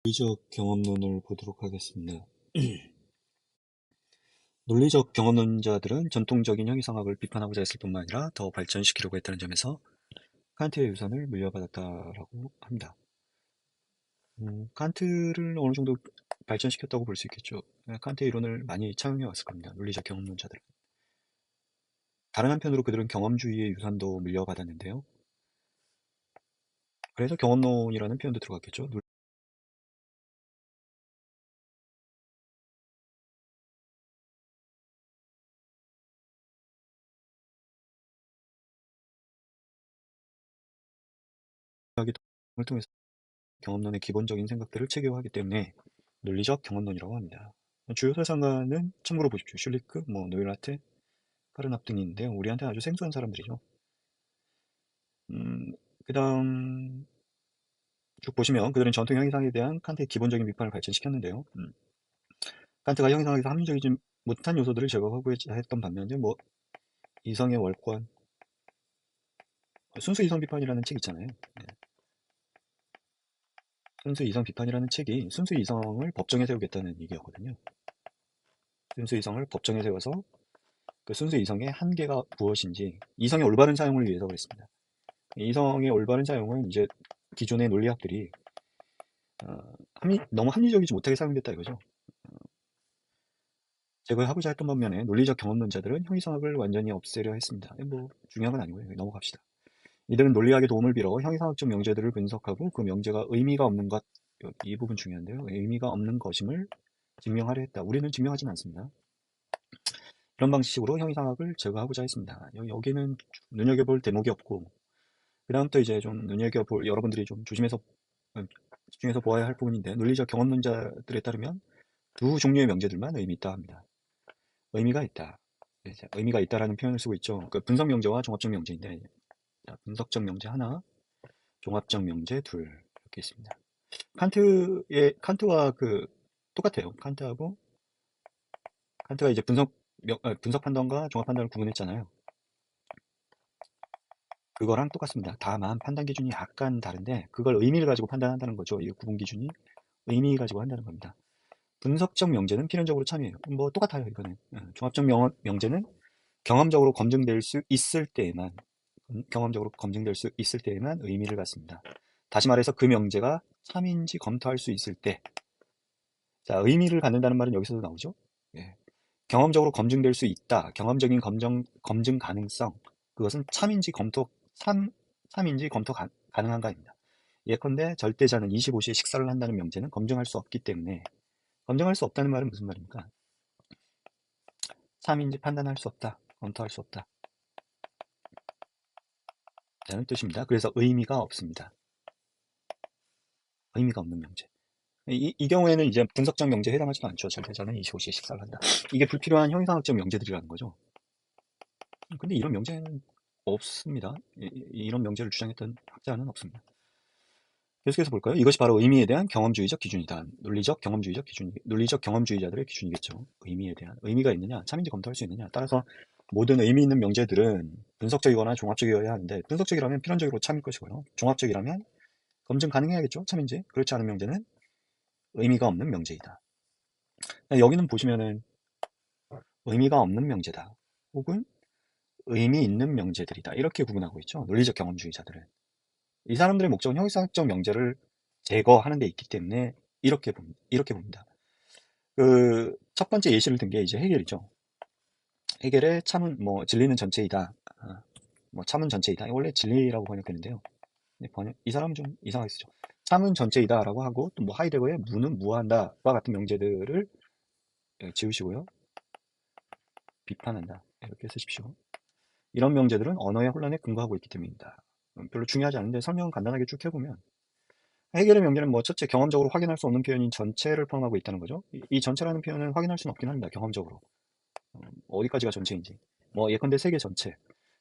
논리적 경험론을 보도록 하겠습니다. 논리적 경험론자들은 전통적인 형이상학을 비판하고자 했을 뿐만 아니라 더 발전시키려고 했다는 점에서 칸트의 유산을 물려받았다라고 합니다. 칸트를 어느 정도 발전시켰다고 볼 수 있겠죠. 칸트의 이론을 많이 차용해 왔을 겁니다. 논리적 경험론자들은. 다른 한편으로 그들은 경험주의의 유산도 물려받았는데요. 그래서 경험론이라는 표현도 들어갔겠죠. 논리학의 통을 통해서 경험론의 기본적인 생각들을 체계화하기 때문에 논리적 경험론이라고 합니다. 주요 사상가는 참고로 보십시오. 슐리크, 노일라테, 카르납 등이 있는데요. 우리한테 아주 생소한 사람들이죠. 그 다음 쭉 보시면 그들은 전통 형이상에 대한 칸트의 기본적인 비판을 발전시켰는데요. 칸트가 형이상에서 합리적이지 못한 요소들을 제거하고자 했던 반면에 이성의 월권, 순수 이성 비판이라는 책 있잖아요. 네. 순수 이성 비판이라는 책이 순수 이성을 법정에 세우겠다는 얘기였거든요. 순수 이성을 법정에 세워서 그 순수 이성의 한계가 무엇인지, 이성의 올바른 사용을 위해서 그랬습니다. 이성의 올바른 사용은 이제 기존의 논리학들이 너무 합리적이지 못하게 사용됐다 이거죠. 제거하고자 했던 반면에 논리적 경험론자들은 형이상학을 완전히 없애려 했습니다. 중요한 건 아니고요. 넘어갑시다. 이들은 논리학의 도움을 빌어 형이상학적 명제들을 분석하고 그 명제가 의미가 없는 것, 이 부분 중요한데요. 의미가 없는 것임을 증명하려 했다. 우리는 증명하진 않습니다. 이런 방식으로 형이상학을 제거하고자 했습니다. 여기는 눈여겨볼 대목이 없고, 그 다음부터 이제 좀 눈여겨볼, 여러분들이 좀 집중해서 보아야 할 부분인데, 논리적 경험론자들에 따르면 두 종류의 명제들만 의미 있다 합니다. 의미가 있다. 의미가 있다라는 표현을 쓰고 있죠. 그 분석 명제와 종합적 명제인데, 분석적 명제 하나, 종합적 명제 둘, 이렇게 있습니다. 칸트와 똑같아요. 칸트가 이제 분석 판단과 종합 판단을 구분했잖아요. 그거랑 똑같습니다. 다만 판단 기준이 약간 다른데, 그걸 의미를 가지고 판단한다는 거죠. 이 구분 기준이 의미 가지고 한다는 겁니다. 분석적 명제는 필연적으로 참여해요. 똑같아요, 이거는. 종합적 명제는 경험적으로 검증될 수 있을 때에만, 의미를 갖습니다. 다시 말해서 그 명제가 참인지 검토할 수 있을 때, 자, 의미를 갖는다는 말은 여기서도 나오죠. 예. 경험적으로 검증될 수 있다. 경험적인 검증 가능성. 그것은 참인지 검토 가능한가입니다. 예컨대 절대자는 25시에 식사를 한다는 명제는 검증할 수 없기 때문에, 검증할 수 없다는 말은 무슨 말입니까? 참인지 판단할 수 없다. 검토할 수 없다. 라는 뜻입니다. 그래서 의미가 없습니다. 의미가 없는 명제. 이 경우에는 이제 분석적 명제에 해당하지도 않죠. 절대자는 25시에 식사를 한다. 이게 불필요한 형이상학적 명제들이라는 거죠. 근데 이런 명제는 없습니다. 이런 명제를 주장했던 학자는 없습니다. 계속해서 볼까요? 이것이 바로 의미에 대한 경험주의적 기준이다. 논리적 경험주의자들의 기준이겠죠. 의미에 대한. 의미가 있느냐, 참인지 검토할 수 있느냐. 따라서 모든 의미 있는 명제들은 분석적이거나 종합적이어야 하는데, 분석적이라면 필연적으로 참일 것이고요. 종합적이라면 검증 가능해야겠죠. 참인지. 그렇지 않은 명제는 의미가 없는 명제이다. 여기는 보시면은 의미가 없는 명제다. 혹은 의미 있는 명제들이다. 이렇게 구분하고 있죠. 논리적 경험주의자들은. 이 사람들의 목적은 형이상학적 명제를 제거하는 데 있기 때문에 이렇게 봅니다. 첫 번째 예시를 든 게 이제 해겔이죠. 해겔의 참은, 진리는 전체이다. 참은 전체이다. 원래 진리라고 번역했는데요. 이 사람은 좀 이상하게 쓰죠. 참은 전체이다라고 하고, 또 하이데거의 무는 무한다와 같은 명제들을 지우시고요. 비판한다. 이렇게 쓰십시오. 이런 명제들은 언어의 혼란에 근거하고 있기 때문입니다. 별로 중요하지 않은데 설명은 간단하게 쭉 해보면, 해결의 명제는 첫째 경험적으로 확인할 수 없는 표현인 전체를 포함하고 있다는 거죠. 이 전체라는 표현은 확인할 수는 없긴 합니다. 경험적으로. 어디까지가 전체인지. 예컨대 세계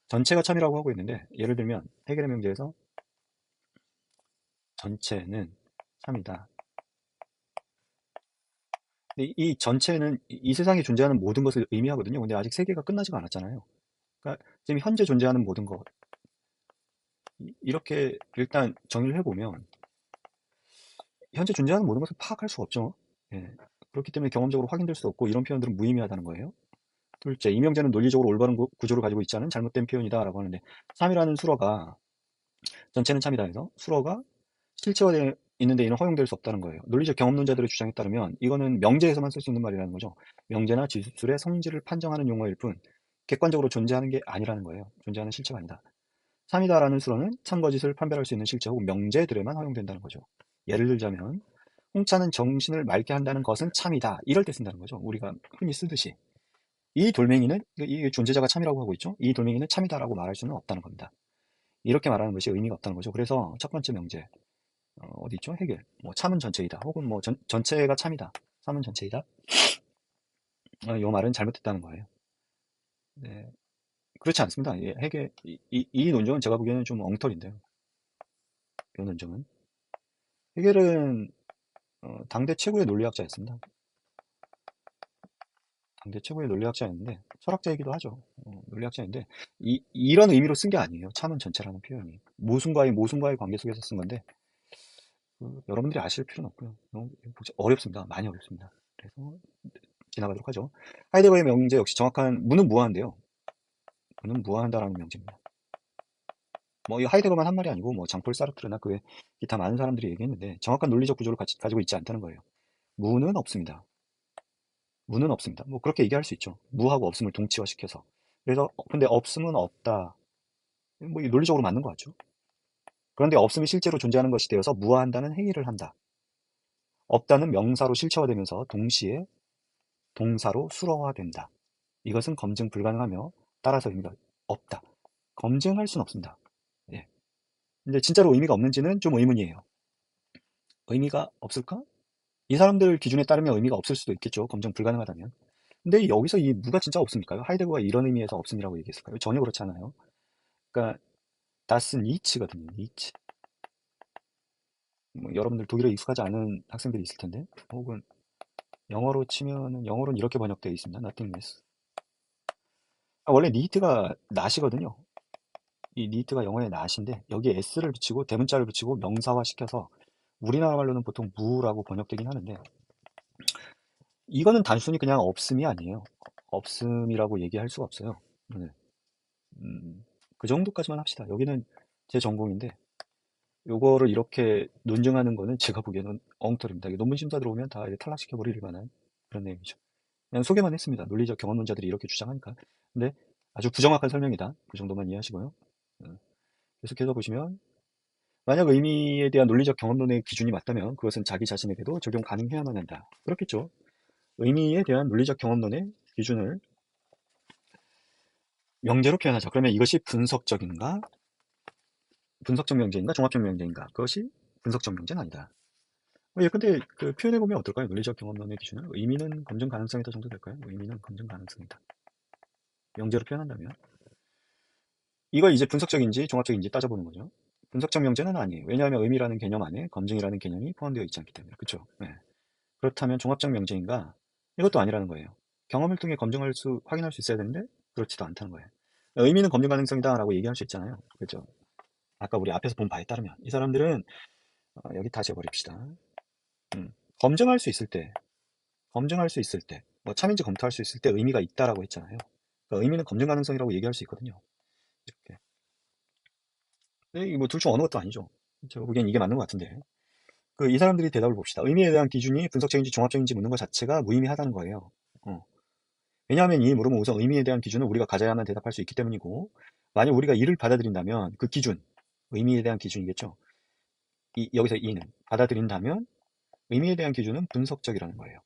전체가 참이라고 하고 있는데, 예를 들면 해결의 명제에서 전체는 참이다. 근데 이 전체는 이 세상에 존재하는 모든 것을 의미하거든요. 근데 아직 세계가 끝나지가 않았잖아요. 그러니까 지금 현재 존재하는 모든 것, 이렇게 일단 정의를 해보면, 현재 존재하는 모든 것을 파악할 수가 없죠. 예. 그렇기 때문에 경험적으로 확인될 수 없고 이런 표현들은 무의미하다는 거예요. 둘째, 이 명제는 논리적으로 올바른 구조를 가지고 있지 않은 잘못된 표현이다라고 하는데 3이라는 수로가 전체는 참이다 해서 수로가 실체화되어 있는 데에는 허용될 수 없다는 거예요. 논리적 경험론자들의 주장에 따르면 이거는 명제에서만 쓸 수 있는 말이라는 거죠. 명제나 지술의 성질을 판정하는 용어일 뿐 객관적으로 존재하는 게 아니라는 거예요. 존재하는 실체가 아니다. 3이다라는 수로는 참거짓을 판별할 수 있는 실체 혹은 명제들에만 허용된다는 거죠. 예를 들자면 홍차는 정신을 맑게 한다는 것은 참이다. 이럴 때 쓴다는 거죠. 우리가 흔히 쓰듯이. 이 돌멩이는 이 존재자가 참이라고 하고 있죠. 이 돌멩이는 참이다라고 말할 수는 없다는 겁니다. 이렇게 말하는 것이 의미가 없다는 거죠. 그래서 첫 번째 명제 어디 있죠? 해결. 뭐 참은 전체이다. 혹은 뭐 전체가 참이다. 참은 전체이다. 이 말은 잘못됐다는 거예요. 네, 그렇지 않습니다. 예, 해결 이 논정은 제가 보기에는 좀 엉터리인데요. 이 논정은 해결은 당대 최고의 논리학자였습니다. 당대 최고의 논리학자였는데 철학자이기도 하죠. 논리학자인데 이런 의미로 쓴 게 아니에요. 참은 전체라는 표현이 모순과의 관계 속에서 쓴 건데 여러분들이 아실 필요는 없고요. 너무 어렵습니다. 많이 어렵습니다. 그래서 지나가도록 하죠. 하이데거의 명제 역시 정확한 무는 무한한데요. 무는 무한하다라는 명제입니다. 뭐 이 하이데거만 한 말이 아니고 뭐 장폴 사르트르나 그 외 기타 많은 사람들이 얘기했는데 정확한 논리적 구조를 가지고 있지 않다는 거예요. 무는 없습니다. 무는 없습니다. 뭐 그렇게 얘기할 수 있죠. 무하고 없음을 동치화시켜서. 그래서 근데 없음은 없다. 뭐 논리적으로 맞는 것 같죠. 그런데 없음이 실제로 존재하는 것이 되어서 무한다는 행위를 한다. 없다는 명사로 실체화되면서 동시에 동사로 수로화된다. 이것은 검증 불가능하며 따라서 의미가 없다. 검증할 수는 없습니다. 예. 근데 진짜로 의미가 없는지는 좀 의문이에요. 의미가 없을까? 이 사람들 기준에 따르면 의미가 없을 수도 있겠죠. 검증 불가능하다면. 근데 여기서 이 무가 진짜 없습니까요? 하이데거가 이런 의미에서 없음이라고 얘기했을까요? 전혀 그렇지 않아요. 그러니까 다스 니츠거든요. 니츠. 뭐 여러분들 독일어 익숙하지 않은 학생들이 있을 텐데 혹은 영어로 치면은 영어로는 이렇게 번역되어 있습니다. nothingness. 원래 니트가 낫이거든요. 이 니트가 영어의 낫인데 여기에 s를 붙이고 대문자를 붙이고 명사화 시켜서 우리나라 말로는 보통 무라고 번역되긴 하는데 이거는 단순히 그냥 없음이 아니에요. 없음이라고 얘기할 수가 없어요. 네. 그 정도까지만 합시다. 여기는 제 전공인데 요거를 이렇게 논증하는 거는 제가 보기에는 엉터리입니다. 논문 심사 들어오면 다 탈락시켜 버릴 만한 그런 내용이죠. 그냥 소개만 했습니다. 논리적 경험론자들이 이렇게 주장하니까. 근데 아주 부정확한 설명이다. 그 정도만 이해하시고요. 계속해서 보시면 만약 의미에 대한 논리적 경험론의 기준이 맞다면 그것은 자기 자신에게도 적용 가능해야만 한다. 그렇겠죠. 의미에 대한 논리적 경험론의 기준을 명제로 표현하자. 그러면 이것이 분석적인가? 분석적 명제인가? 종합적 명제인가? 그것이 분석적 명제는 아니다. 예, 근데 그 표현해보면 어떨까요? 논리적 경험론의 기준은 의미는 검증 가능성이다 정도 될까요? 의미는 검증 가능성이다. 명제로 표현한다면 이걸 이제 분석적인지 종합적인지 따져보는 거죠. 분석적 명제는 아니에요. 왜냐하면 의미라는 개념 안에 검증이라는 개념이 포함되어 있지 않기 때문에. 그렇죠? 네. 그렇다면 종합적 명제인가? 이것도 아니라는 거예요. 경험을 통해 확인할 수 있어야 되는데 그렇지도 않다는 거예요. 의미는 검증 가능성이다라고 얘기할 수 있잖아요. 그렇죠? 아까 우리 앞에서 본 바에 따르면 이 사람들은 여기 다시 해버립시다. 검증할 수 있을 때, 뭐 참인지 검토할 수 있을 때 의미가 있다라고 했잖아요. 그러니까 의미는 검증 가능성이라고 얘기할 수 있거든요. 이렇게. 근데 이뭐 둘 중 어느 것도 아니죠. 제가 보기엔 이게 맞는 것 같은데. 이 사람들이 대답을 봅시다. 의미에 대한 기준이 분석적인지 종합적인지 묻는 것 자체가 무의미하다는 거예요. 왜냐하면 이 물음은 우선 의미에 대한 기준을 우리가 가져야만 대답할 수 있기 때문이고, 만약 우리가 이를 받아들인다면 그 기준, 의미에 대한 기준이겠죠. 여기서 이는 받아들인다면 의미에 대한 기준은 분석적이라는 거예요.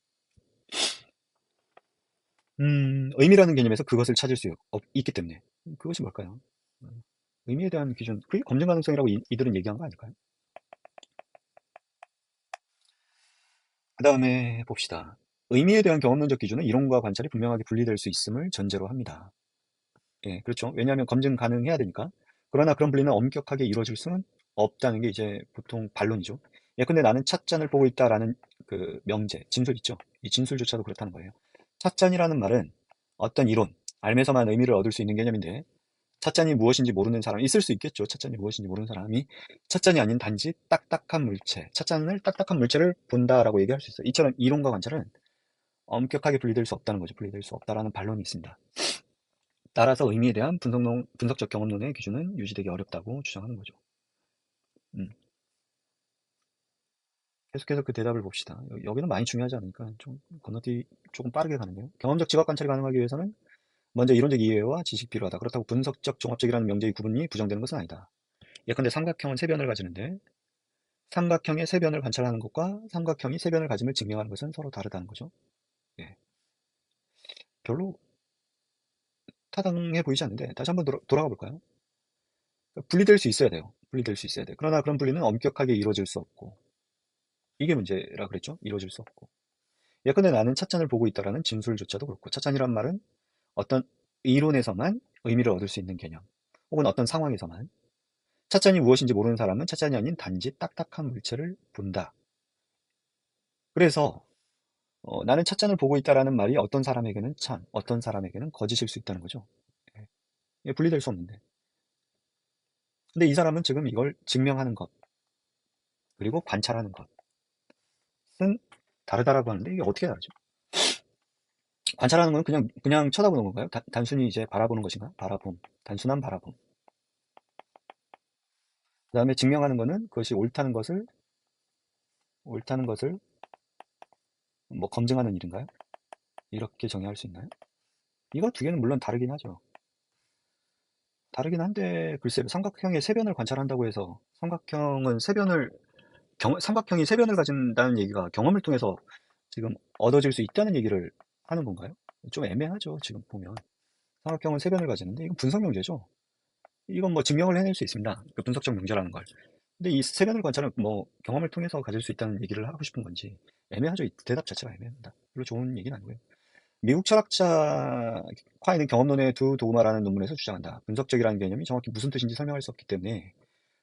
의미라는 개념에서 그것을 찾을 수 있기 때문에. 그것이 뭘까요? 의미에 대한 기준, 그게 검증 가능성이라고 이들은 얘기한 거 아닐까요? 그 다음에 봅시다. 의미에 대한 경험론적 기준은 이론과 관찰이 분명하게 분리될 수 있음을 전제로 합니다. 예, 그렇죠. 왜냐하면 검증 가능해야 되니까. 그러나 그런 분리는 엄격하게 이루어질 수는 없다는 게 이제 보통 반론이죠. 예컨대 나는 찻잔을 보고 있다라는 그 명제, 진술 있죠. 이 진술조차도 그렇다는 거예요. 찻잔이라는 말은 어떤 이론, 알면서만 의미를 얻을 수 있는 개념인데 찻잔이 무엇인지 모르는 사람이 있을 수 있겠죠. 찻잔이 무엇인지 모르는 사람이 찻잔이 아닌 단지 딱딱한 물체, 찻잔을 딱딱한 물체를 본다라고 얘기할 수 있어요. 이처럼 이론과 관찰은 엄격하게 분리될 수 없다는 거죠. 분리될 수 없다라는 반론이 있습니다. 따라서 의미에 대한 분석적 경험론의 기준은 유지되기 어렵다고 주장하는 거죠. 계속해서 그 대답을 봅시다. 여기는 많이 중요하지 않으니까 좀 건너뛰기 조금 빠르게 가는데요. 경험적 지각 관찰이 가능하기 위해서는 먼저 이론적 이해와 지식이 필요하다. 그렇다고 분석적, 종합적이라는 명제의 구분이 부정되는 것은 아니다. 예컨대 삼각형은 세 변을 가지는데 삼각형의 세 변을 관찰하는 것과 삼각형이 세 변을 가짐을 증명하는 것은 서로 다르다는 거죠. 예. 별로 타당해 보이지 않는데 다시 한번 돌아가 볼까요? 분리될 수 있어야 돼요. 분리될 수 있어야 돼. 그러나 그런 분리는 엄격하게 이루어질 수 없고 이게 문제라 그랬죠. 이루어질 수 없고. 예컨대 나는 찻잔을 보고 있다라는 진술조차도 그렇고 찻잔이란 말은 어떤 이론에서만 의미를 얻을 수 있는 개념 혹은 어떤 상황에서만 찻잔이 무엇인지 모르는 사람은 찻잔이 아닌 단지 딱딱한 물체를 본다. 그래서 나는 찻잔을 보고 있다라는 말이 어떤 사람에게는 참, 어떤 사람에게는 거짓일 수 있다는 거죠. 예. 이게 분리될 수 없는데. 근데 이 사람은 지금 이걸 증명하는 것, 그리고 관찰하는 것은 다르다라고 하는데 이게 어떻게 다르죠? 관찰하는 건 그냥 쳐다보는 건가요? 단순히 이제 바라보는 것인가? 바라봄. 단순한 바라봄. 그 다음에 증명하는 거는 그것이 옳다는 것을 뭐 검증하는 일인가요? 이렇게 정의할 수 있나요? 이거 두 개는 물론 다르긴 하죠. 다르긴 한데 글쎄요. 삼각형의 세변을 관찰한다고 해서 삼각형이 세변을 가진다는 얘기가 경험을 통해서 지금 얻어질 수 있다는 얘기를 하는 건가요? 좀 애매하죠. 지금 보면 삼각형은 세변을 가지는데 이건 분석 명제죠. 이건 뭐 증명을 해낼 수 있습니다. 그 분석적 명제라는 걸. 근데 이 세변을 관찰은 뭐 경험을 통해서 가질 수 있다는 얘기를 하고 싶은 건지 애매하죠. 이 대답 자체가 애매합니다. 별로 좋은 얘기는 아니고요. 미국 철학자 콰이는 경험론의 두 도구마라는 논문에서 주장한다. 분석적이라는 개념이 정확히 무슨 뜻인지 설명할 수 없기 때문에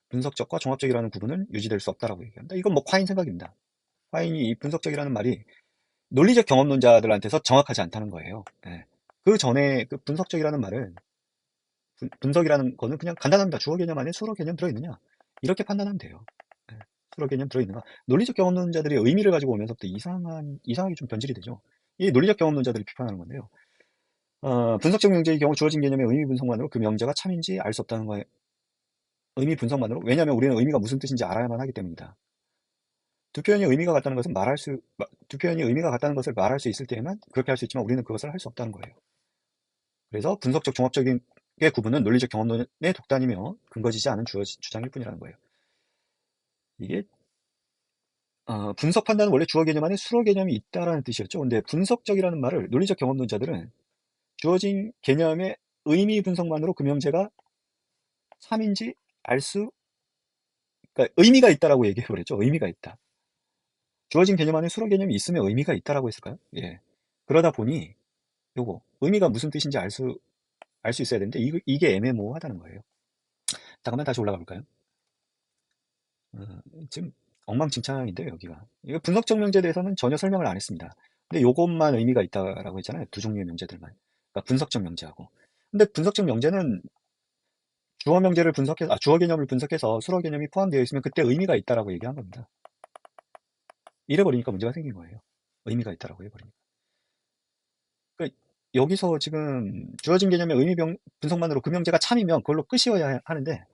분석적과 종합적이라는 구분은 유지될 수 없다라고 얘기합니다. 이건 뭐 콰인 생각입니다. 콰인이 이 분석적이라는 말이 논리적 경험론자들한테서 정확하지 않다는 거예요. 예. 그 전에 그 분석적이라는 말은 분석이라는 거는 그냥 간단합니다. 주어 개념 안에 수어 개념 들어있느냐 이렇게 판단하면 돼요. 예. 수어 개념 들어있는가. 논리적 경험론자들이 의미를 가지고 오면서부터 이상하게 좀 변질이 되죠. 이 논리적 경험론자들이 비판하는 건데요. 분석적 명제의 경우 주어진 개념의 의미 분석만으로 그 명제가 참인지 알 수 없다는 거예요. 의미 분석만으로? 왜냐하면 우리는 의미가 무슨 뜻인지 알아야만 하기 때문이다. 두 표현이 의미가 같다는 것을 말할 수 있을 때에만 그렇게 할 수 있지만 우리는 그것을 할 수 없다는 거예요. 그래서 분석적 종합적인 의 구분은 논리적 경험론의 독단이며 근거지지 않은 주장일 뿐이라는 거예요. 이게 분석 판단은 원래 주어 개념 안에 수어 개념이 있다라는 뜻이었죠. 근데 분석적이라는 말을 논리적 경험론자들은 주어진 개념의 의미 분석만으로 그 명제가 참인지 알 수, 그러니까 의미가 있다라고 얘기해 버렸죠. 의미가 있다. 주어진 개념 안에 수로 개념이 있으면 의미가 있다라고 했을까요? 예. 그러다 보니 요거 의미가 무슨 뜻인지 알 수 있어야 되는데 이게 애매모호하다는 거예요. 잠깐만 다시 올라가 볼까요? 어, 지금 엉망진창인데요, 여기가. 이거 분석적 명제에 대해서는 전혀 설명을 안 했습니다. 근데 요것만 의미가 있다라고 했잖아요. 두 종류의 명제들만. 그러니까 분석적 명제하고. 근데 분석적 명제는 주어 개념을 분석해서 수어 개념이 포함되어 있으면 그때 의미가 있다라고 얘기한 겁니다. 이래버리니까 문제가 생긴 거예요. 의미가 있다라고 해버리니까. 그러니까 여기서 지금 주어진 개념의 분석만으로 그 명제가 참이면 그걸로 끝이어야 하는데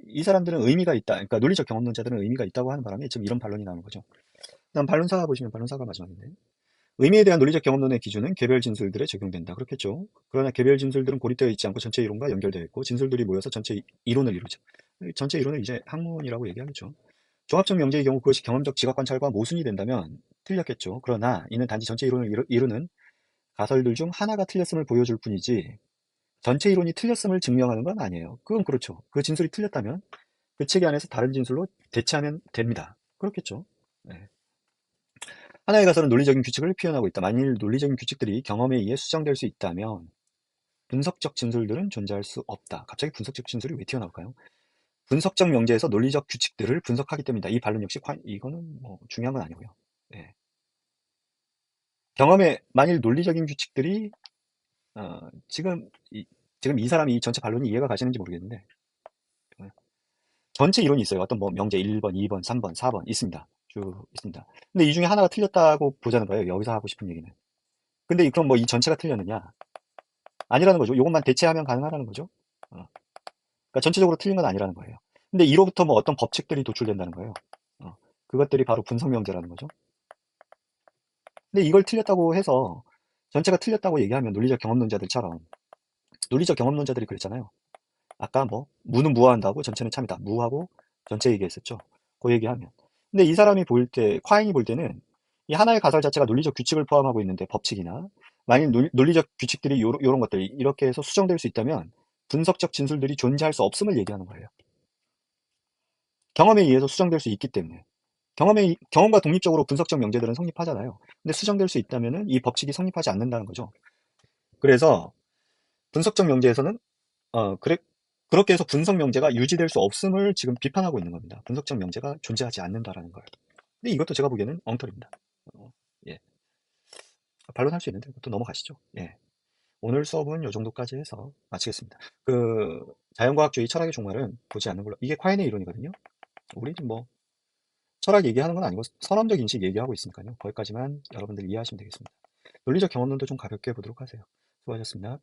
이 사람들은 의미가 있다. 그러니까 논리적 경험론자들은 의미가 있다고 하는 바람에 지금 이런 반론이 나오는 거죠. 다음 반론사가 보시면 반론사가 마지막인데 의미에 대한 논리적 경험론의 기준은 개별 진술들에 적용된다. 그렇겠죠. 그러나 개별 진술들은 고립되어 있지 않고 전체 이론과 연결되어 있고 진술들이 모여서 전체 이론을 이루죠. 전체 이론을 이제 학문이라고 얘기하겠죠. 종합적 명제의 경우 그것이 경험적 지각 관찰과 모순이 된다면 틀렸겠죠. 그러나 이는 단지 전체 이론을 이루는 가설들 중 하나가 틀렸음을 보여줄 뿐이지 전체 이론이 틀렸음을 증명하는 건 아니에요. 그건 그렇죠. 그 진술이 틀렸다면 그 체계 안에서 다른 진술로 대체하면 됩니다. 그렇겠죠. 네. 하나의 가설은 논리적인 규칙을 표현하고 있다. 만일 논리적인 규칙들이 경험에 의해 수정될 수 있다면 분석적 진술들은 존재할 수 없다. 갑자기 분석적 진술이 왜 튀어나올까요? 분석적 명제에서 논리적 규칙들을 분석하기 때문이다. 이 반론 역시 이거는 뭐 중요한 건 아니고요. 네. 경험에 만일 논리적인 규칙들이 지금 지금 이 사람이 이 전체 반론이 이해가 가시는지 모르겠는데, 전체 이론이 있어요. 어떤 뭐 명제 1번, 2번, 3번, 4번 있습니다. 쭉 있습니다. 근데 이 중에 하나가 틀렸다고 보자는 거예요. 여기서 하고 싶은 얘기는. 근데 그럼 뭐 이 전체가 틀렸느냐? 아니라는 거죠. 이것만 대체하면 가능하다는 거죠. 그러니까 전체적으로 틀린 건 아니라는 거예요. 근데 이로부터 뭐 어떤 법칙들이 도출된다는 거예요. 그것들이 바로 분석명제라는 거죠. 근데 이걸 틀렸다고 해서 전체가 틀렸다고 얘기하면 논리적 경험론자들이 그랬잖아요. 아까 뭐 무는 무한다고 전체는 참이다. 무하고 전체 얘기했었죠. 그 얘기하면. 근데 이 사람이 볼 때, 콰인이 볼 때는 이 하나의 가설 자체가 논리적 규칙을 포함하고 있는데 법칙이나 만약 논리적 규칙들이 요런 것들 이렇게 해서 수정될 수 있다면 분석적 진술들이 존재할 수 없음을 얘기하는 거예요. 경험에 의해서 수정될 수 있기 때문에. 경험과 독립적으로 분석적 명제들은 성립하잖아요. 근데 수정될 수 있다면은 이 법칙이 성립하지 않는다는 거죠. 그래서 분석적 명제에서는 그래 그렇게 해서 분석 명제가 유지될 수 없음을 지금 비판하고 있는 겁니다. 분석적 명제가 존재하지 않는다라는 걸. 근데 이것도 제가 보기에는 엉터리입니다. 예. 반론할 수 있는데 또 넘어가시죠. 예. 오늘 수업은 요 정도까지 해서 마치겠습니다. 자연과학주의 철학의 종말은 보지 않는 걸로. 이게 콰인의 이론이거든요. 우리는 뭐 철학 얘기하는 건 아니고 선험적 인식 얘기하고 있으니까요. 거기까지만 여러분들 이해하시면 되겠습니다. 논리적 경험론도 좀 가볍게 해보도록 하세요. 수고하셨습니다.